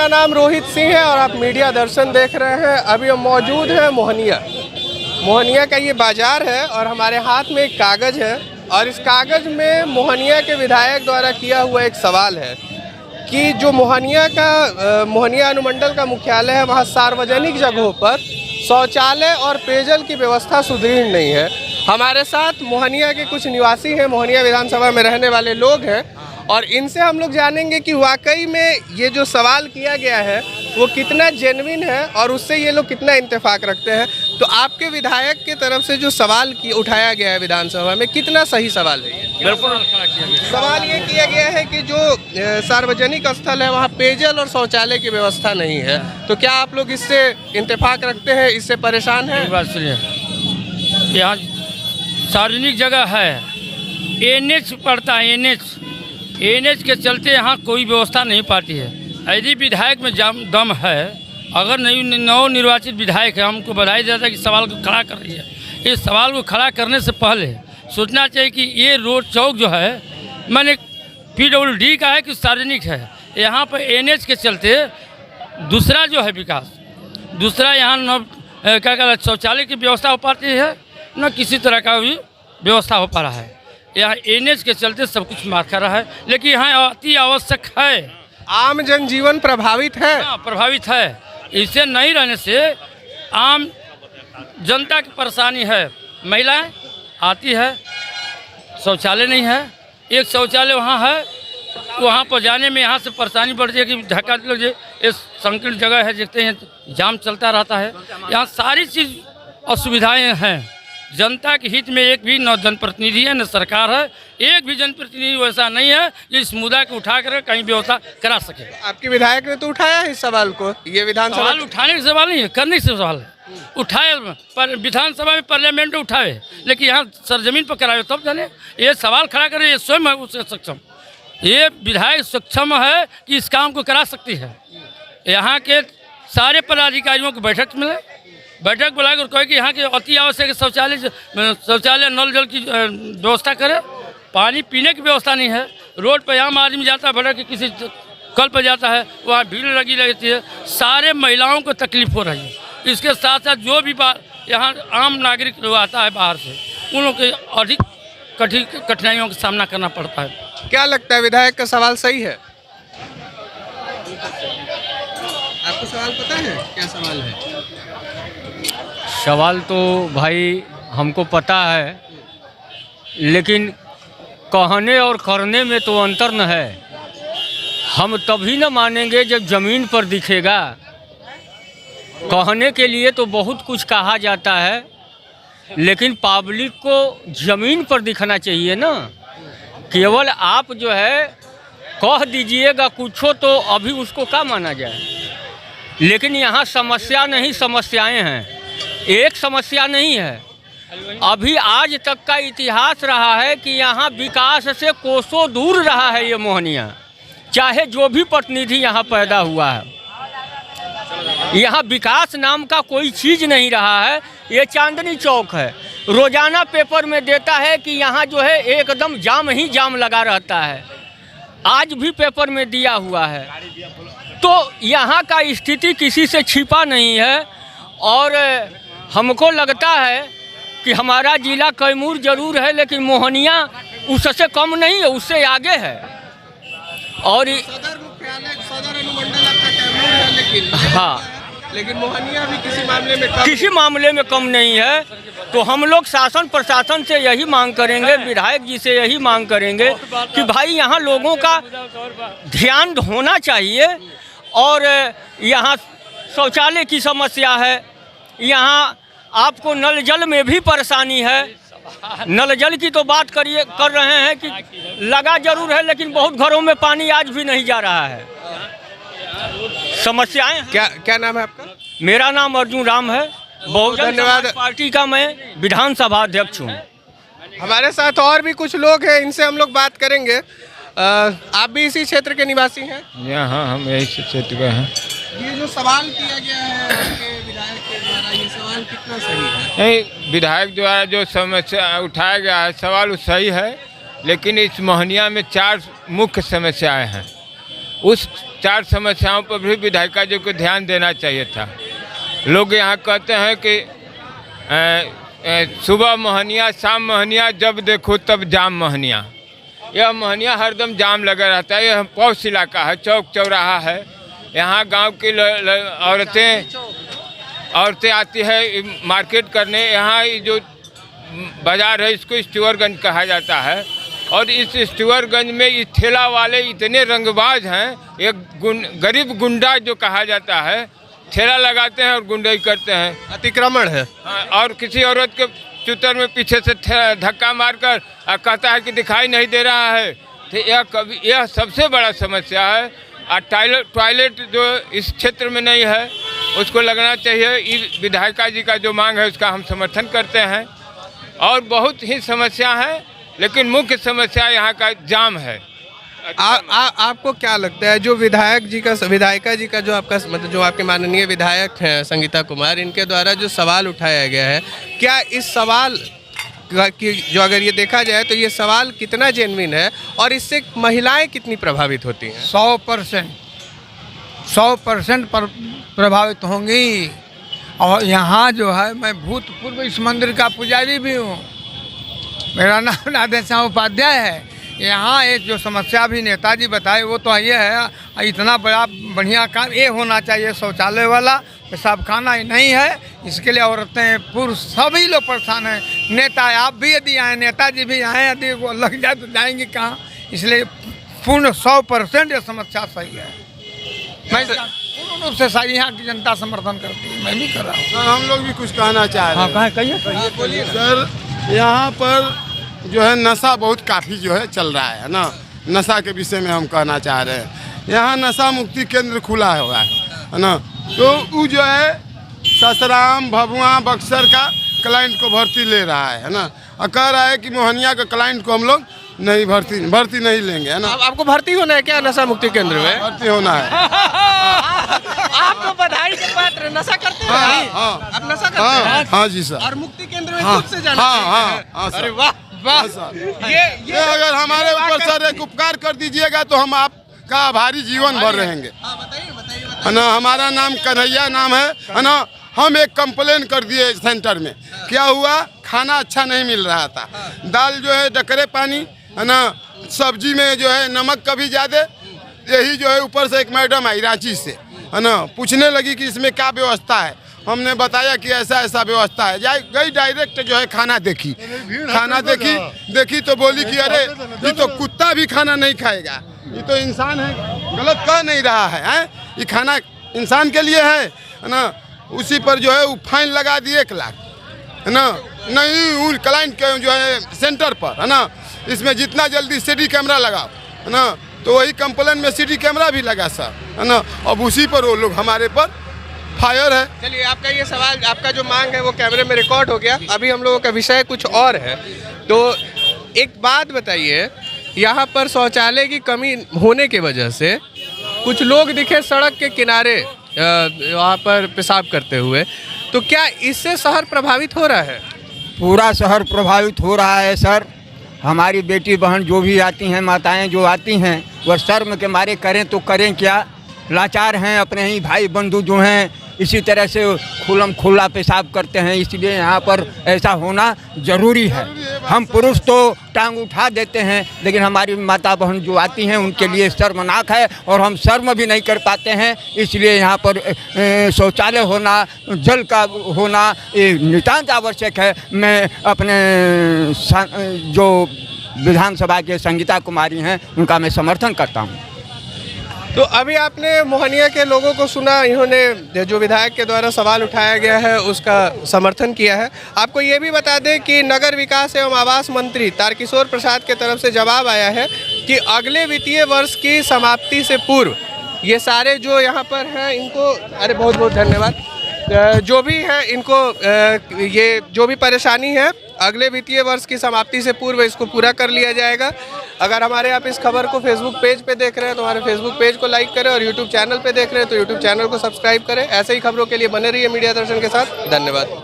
मेरा नाम रोहित सिंह है और आप मीडिया दर्शन देख रहे हैं। अभी हम मौजूद हैं मोहनिया का ये बाजार है और हमारे हाथ में एक कागज़ है और इस कागज़ में मोहनिया के विधायक द्वारा किया हुआ एक सवाल है कि जो मोहनिया अनुमंडल का मुख्यालय है वहाँ सार्वजनिक जगहों पर शौचालय और पेयजल की व्यवस्था सुदृढ़ नहीं है। हमारे साथ मोहनिया के कुछ निवासी हैं, मोहनिया विधानसभा में रहने वाले लोग हैं और इनसे हम लोग जानेंगे कि वाकई में ये जो सवाल किया गया है वो कितना जेन्युइन है और उससे ये लोग कितना इत्तेफाक रखते हैं। तो आपके विधायक के तरफ से जो सवाल उठाया गया है विधानसभा में, कितना सही सवाल है ये? बिल्कुल सवाल ये किया गया है कि जो सार्वजनिक स्थल है वहाँ पेयजल और शौचालय की व्यवस्था नहीं है, तो क्या आप लोग इससे इत्तेफाक रखते हैं, इससे परेशान हैं? बात सुनिए, यहाँ सार्वजनिक जगह है, एनएच पड़ता है, एनएच के चलते यहाँ कोई व्यवस्था नहीं पाती है। यदि विधायक में दम है, अगर नव निर्वाचित विधायक है, हमको बधाई देता है कि सवाल को खड़ा कर रही है। इस सवाल को खड़ा करने से पहले सोचना चाहिए कि ये रोड चौक जो है मैंने PWD का है कि सार्वजनिक है। यहाँ पर एनएच के चलते दूसरा जो है विकास, दूसरा यहाँ न क्या कहते हैं शौचालय की व्यवस्था हो पाती है, न किसी तरह का भी व्यवस्था हो पा रहा है। यहाँ एनएच के चलते सब कुछ मार कर रहा है, लेकिन यहाँ अति आवश्यक है। आम जनजीवन प्रभावित है। हाँ, प्रभावित है। इसे नहीं रहने से आम जनता की परेशानी है। महिलाएं आती है, शौचालय नहीं है, एक शौचालय वहाँ है, वहाँ पर जाने में यहाँ से परेशानी बढ़ती है कि धक्का लग जाए। इस संकीर्ण जगह है, देखते हैं जाम चलता रहता है। यहाँ सारी चीज़ असुविधाएं हैं। जनता के हित में एक भी न जनप्रतिनिधि है न सरकार है, एक भी जनप्रतिनिधि वैसा नहीं है जो इस मुद्दा को उठा कर कहीं व्यवस्था करा सके। आपके विधायक ने तो उठाया है इस सवाल को, ये विधानसभा सवाल उठाने का सवाल नहीं है, करने से सवाल है। उठाए पर विधानसभा में पार्लियामेंट में उठाए, लेकिन यहाँ सरजमीन पर कराए तब जाने। ये सवाल खड़ा करे, ये स्वयं है उससे सक्षम, ये विधायक सक्षम है कि इस काम को करा सकती है। यहाँ के सारे पदाधिकारियों को बैठक बुलाकर कहे कि यहाँ के अति आवश्यक शौचालय नल जल की व्यवस्था करे। पानी पीने की व्यवस्था नहीं है। रोड पर आम आदमी जाता है, भटक के किसी कल पर जाता है, वहाँ भीड़ लगी रहती है, सारे महिलाओं को तकलीफ हो रही है। इसके साथ साथ जो भी यहाँ आम नागरिक जो आता है बाहर से, उन लोगों को अधिक कठिनाइयों का सामना करना पड़ता है। क्या लगता है विधायक का सवाल सही है? आपको सवाल पता है क्या सवाल है? सवाल तो भाई हमको पता है, लेकिन कहने और करने में तो अंतर न है। हम तभी न मानेंगे जब ज़मीन पर दिखेगा। कहने के लिए तो बहुत कुछ कहा जाता है, लेकिन पब्लिक को ज़मीन पर दिखना चाहिए ना। केवल आप जो है कह दीजिएगा कुछो तो अभी उसको क्या माना जाए। लेकिन यहाँ समस्या नहीं, समस्याएं हैं। एक समस्या नहीं है, अभी आज तक का इतिहास रहा है कि यहाँ विकास से कोसों दूर रहा है ये मोहनिया, चाहे जो भी प्रतिनिधि यहाँ पैदा हुआ है। यहाँ विकास नाम का कोई चीज़ नहीं रहा है। ये चांदनी चौक है, रोजाना पेपर में देता है कि यहाँ जो है एकदम जाम ही जाम लगा रहता है। आज भी पेपर में दिया हुआ है। तो यहाँ का स्थिति किसी से छिपा नहीं है और हमको लगता है कि हमारा जिला कैमूर जरूर है, लेकिन मोहनिया उससे कम नहीं है, उससे आगे है। और सदर अनुमंडल आपका कैमूर है, लेकिन मोहनिया भी किसी मामले में कम नहीं है। तो हम लोग शासन प्रशासन से यही मांग करेंगे, विधायक जी से यही मांग करेंगे कि भाई यहाँ लोगों का ध्यान होना चाहिए। और यहाँ शौचालय की समस्या है, यहाँ आपको नल जल में भी परेशानी है। नल जल की तो बात कर रहे हैं कि लगा जरूर है, लेकिन बहुत घरों में पानी आज भी नहीं जा रहा है। समस्याएं क्या नाम है आपका? मेरा नाम अर्जुन राम है। बहुत धन्यवाद। पार्टी का मैं विधानसभा अध्यक्ष हूँ। हमारे साथ और भी कुछ लोग हैं, इनसे हम लोग बात करेंगे। आप भी इसी क्षेत्र के निवासी हैं? हाँ, हम यही क्षेत्र के हैं। ये जो सवाल किया गया है आपके विधायक के द्वारा, ये सवाल कितना सही है? नहीं, विधायक द्वारा जो समस्या उठाया गया है सवाल सही है, लेकिन इस मोहनिया में 4 मुख्य समस्याएं हैं। उस 4 समस्याओं पर भी विधायिका जी को ध्यान देना चाहिए था। लोग यहाँ कहते हैं कि सुबह मोहनिया शाम मोहनिया, जब देखो तब जाम मोहनिया। यह मोहनिया हरदम जाम लगा रहता है। यह पौष इलाका है, चौक चौराहा है। यहाँ गांव की औरतें आती है मार्केट करने। यहाँ जो बाज़ार है इसको स्टूअरगंज कहा जाता है, और इस स्टूअरगंज में इस ठेला वाले इतने रंगबाज हैं। एक गरीब गुंडा जो कहा जाता है, ठेला लगाते हैं और गुंडाई करते हैं, अतिक्रमण है। और किसी औरत के चुतर में पीछे से धक्का मारकर कहता है कि दिखाई नहीं दे रहा है। तो यह सबसे बड़ा समस्या है। और टॉयलेट जो इस क्षेत्र में नहीं है उसको लगना चाहिए। इस विधायिका जी का जो मांग है उसका हम समर्थन करते हैं। और बहुत ही समस्या है, लेकिन मुख्य समस्या यहाँ का जाम है। आपको क्या लगता है जो विधायिका जी का जो आपका मतलब जो आपके माननीय विधायक हैं संगीता कुमार, इनके द्वारा जो सवाल उठाया गया है, क्या इस सवाल कि जो अगर ये देखा जाए तो ये सवाल कितना जेन्युइन है और इससे महिलाएं कितनी प्रभावित होती हैं? 100% प्रभावित होंगी। और यहाँ जो है, मैं भूतपूर्व इस मंदिर का पुजारी भी हूँ। मेरा नाम राधेश्याम उपाध्याय है। यहाँ एक जो समस्या भी नेताजी बताए वो तो ये है, इतना बड़ा बढ़िया काम ये होना चाहिए, शौचालय वाला पेशाब खाना नहीं है। इसके लिए औरतें पुरुष सभी लोग परेशान हैं। नेता आप भी यदि आए, नेताजी भी आए, यदि वो लग जाए तो जाएंगे कहाँ? इसलिए पूर्ण 100% ये समस्या सही है। मैं पूर्ण रूप से सारी यहाँ की जनता समर्थन करती है, मैं भी कर रहा हूँ। सर हम लोग भी कुछ कहना चाह रहे हैं। हाँ, कहिए बोलिए सर, यहाँ पर जो है नशा बहुत काफ़ी जो है चल रहा है ना। नशा के विषय में हम कहना चाह रहे हैं। यहाँ नशा मुक्ति केंद्र खुला हुआ है ना। तो वो जो है ससराम, भभुआ, बक्सर का क्लाइंट को भर्ती ले रहा है ना, और कह रहा है कि मोहनिया के क्लाइंट को हम लोग नहीं भर्ती नहीं लेंगे, है ना। आपको भर्ती होना है क्या नशा मुक्ति केंद्र में? भर्ती होना है। आप तो बधाई के पात्र, नशा करते हैं? आप नशा करते हैं? हाँ जी सर। और मुक्ति केंद्र में खुद से जाना? हाँ। अरे वाह वाह सर, ये अगर हमारे ऊपर सर एक उपकार कर दीजिएगा तो हम आपका आभारी जीवन भर रहेंगे, है ना। हमारा नाम कन्हैया नाम है ना। हम एक कंप्लेन कर दिए सेंटर में। क्या हुआ, खाना अच्छा नहीं मिल रहा था। दाल जो है डकरे पानी, है ना। सब्जी में जो है नमक कभी ज़्यादा। यही जो है ऊपर से एक मैडम आई रांची से, है ना, पूछने लगी कि इसमें क्या व्यवस्था है। हमने बताया कि ऐसा ऐसा व्यवस्था है। गई डायरेक्ट जो है खाना देखी तो बोली कि अरे ये तो कुत्ता भी खाना नहीं खाएगा, ये तो इंसान है। गलत कह नहीं रहा है, ये खाना इंसान के लिए है ना। उसी पर जो है वो फाइन लगा दिए 1 लाख, है ना। नहीं, वो क्लाइंट के जो है सेंटर पर, है ना, इसमें जितना जल्दी सीडी कैमरा लगाओ, है ना। तो वही कंप्लेन में सीडी कैमरा भी लगा सर, है ना। अब उसी पर वो लोग हमारे पर फायर है। चलिए, आपका ये सवाल, आपका जो मांग है वो कैमरे में रिकॉर्ड हो गया। अभी हम लोगों का विषय कुछ और है। तो एक बात बताइए, यहाँ पर शौचालय की कमी होने की वजह से कुछ लोग दिखे सड़क के किनारे वहाँ पर पेशाब करते हुए, तो क्या इससे शहर प्रभावित हो रहा है? पूरा शहर प्रभावित हो रहा है सर। हमारी बेटी बहन जो भी आती हैं, माताएं जो आती हैं, वह शर्म के मारे करें तो करें क्या, लाचार हैं। अपने ही भाई बंधु जो हैं इसी तरह से खुलम खुला पेशाब करते हैं। इसलिए यहाँ पर ऐसा होना ज़रूरी है। हम पुरुष तो टांग उठा देते हैं, लेकिन हमारी माता बहन जो आती हैं उनके लिए शर्मनाक है, और हम शर्म भी नहीं कर पाते हैं। इसलिए यहाँ पर शौचालय होना, जल का होना ये नितांत आवश्यक है। मैं अपने जो विधानसभा के संगीता कुमारी हैं उनका मैं समर्थन करता हूँ। तो अभी आपने मोहनिया के लोगों को सुना, इन्होंने जो विधायक के द्वारा सवाल उठाया गया है उसका समर्थन किया है। आपको ये भी बता दें कि नगर विकास एवं आवास मंत्री तारकिशोर प्रसाद के तरफ से जवाब आया है कि अगले वित्तीय वर्ष की समाप्ति से पूर्व ये सारे जो यहाँ पर हैं इनको, अरे बहुत बहुत धन्यवाद, जो भी है इनको ये जो भी परेशानी है अगले वित्तीय वर्ष की समाप्ति से पूर्व इसको पूरा कर लिया जाएगा। अगर हमारे आप इस खबर को फेसबुक पेज पे देख रहे हैं तो हमारे फेसबुक पेज को लाइक करें, और यूट्यूब चैनल पे देख रहे हैं तो यूट्यूब चैनल को सब्सक्राइब करें। ऐसे ही खबरों के लिए बने रहिए मीडिया दर्शन के साथ। धन्यवाद।